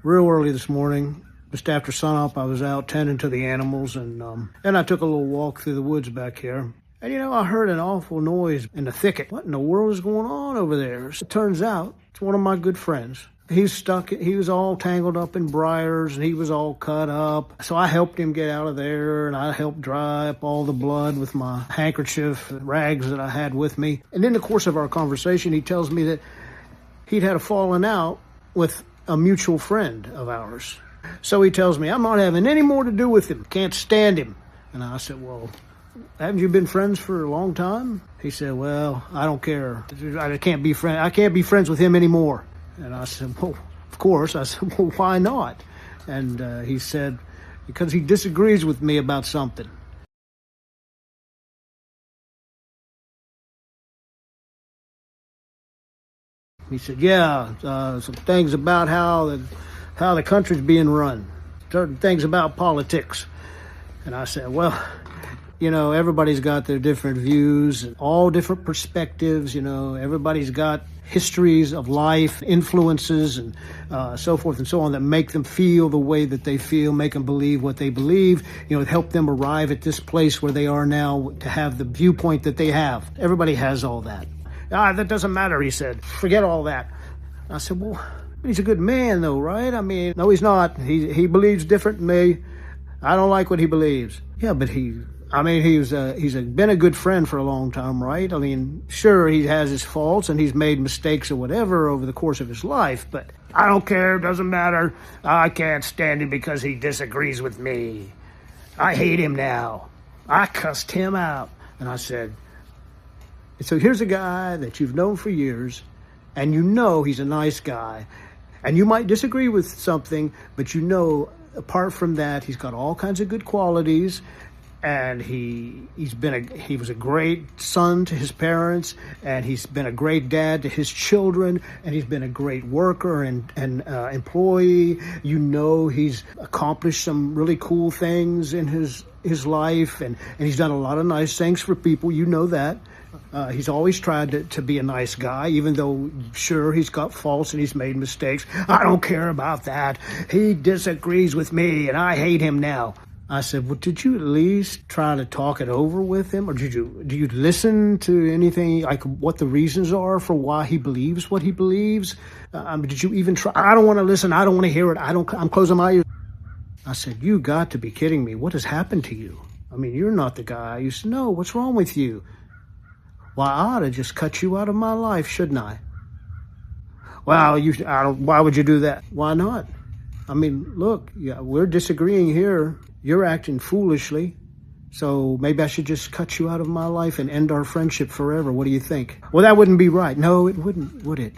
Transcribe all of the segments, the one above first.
real early this morning. Just after sunup, I was out tending to the animals, and I took a little walk through the woods back here. And I heard an awful noise in the thicket. What in the world is going on over there? So it turns out it's one of my good friends. He was all tangled up in briars, and he was all cut up. So I helped him get out of there, and I helped dry up all the blood with my handkerchief and rags that I had with me. And in the course of our conversation, he tells me that he'd had a falling out with a mutual friend of ours. So he tells me, I'm not having any more to do with him. Can't stand him. And I said, well, haven't you been friends for a long time? He said, well, I don't care. I can't be friends with him anymore. And I said, well, of course. I said, well, why not? And he said, because he disagrees with me about something. He said, some things about how the country's being run, certain things about politics. And I said, well, everybody's got their different views and all different perspectives. Everybody's got histories of life, influences, and so forth and so on that make them feel the way that they feel, make them believe what they believe, help them arrive at this place where they are now to have the viewpoint that they have. Everybody has all that. That doesn't matter, he said. Forget all that. I said, well, he's a good man, though, right? I mean, no, he's not. He believes different than me. I don't like what he believes. Yeah, but he's been a good friend for a long time, right? I mean, sure, he has his faults and he's made mistakes or whatever over the course of his life, but I don't care. Doesn't matter. I can't stand him because he disagrees with me. I hate him now. I cussed him out. And I said, so here's a guy that you've known for years, and he's a nice guy, and you might disagree with something, but apart from that, he's got all kinds of good qualities, and he was a great son to his parents, and he's been a great dad to his children, and he's been a great worker and employee. He's accomplished some really cool things in his life, and he's done a lot of nice things for people. That. He's always tried to be a nice guy, even though, sure, he's got faults and he's made mistakes. I don't care about that. He disagrees with me, and I hate him now. I said, well, did you at least try to talk it over with him? Or do you listen to anything, like what the reasons are for why he believes what he believes? Did you even try? I don't want to listen. I don't want to hear it. I'm closing my ears. I said, you got to be kidding me. What has happened to you? I mean, you're not the guy I used to know. What's wrong with you? Well, I ought to just cut you out of my life, shouldn't I? Well, why would you do that? Why not? I mean, look, we're disagreeing here. You're acting foolishly. So maybe I should just cut you out of my life and end our friendship forever. What do you think? Well, that wouldn't be right. No, it wouldn't, would it?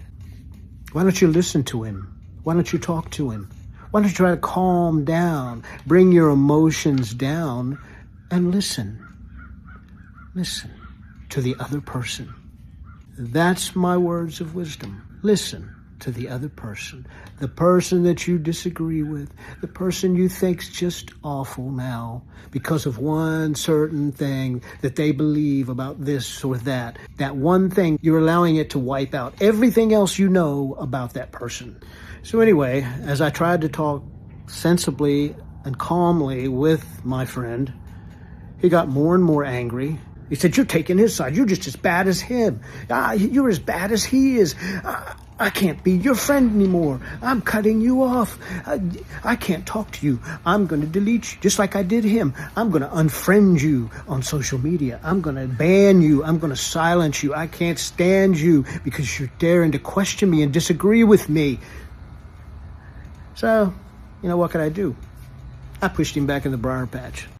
Why don't you listen to him? Why don't you talk to him? Why don't you try to calm down, bring your emotions down, and listen? Listen to the other person. That's my words of wisdom. Listen to the other person. The person that you disagree with. The person you think's just awful now because of one certain thing that they believe about this or that. That one thing, you're allowing it to wipe out everything else you know about that person. So anyway, as I tried to talk sensibly and calmly with my friend, he got more and more angry. He said, you're taking his side. You're just as bad as him. You're as bad as he is. I can't be your friend anymore. I'm cutting you off. I can't talk to you. I'm going to delete you, just like I did him. I'm going to unfriend you on social media. I'm going to ban you. I'm going to silence you. I can't stand you because you're daring to question me and disagree with me. So, what could I do? I pushed him back in the briar patch.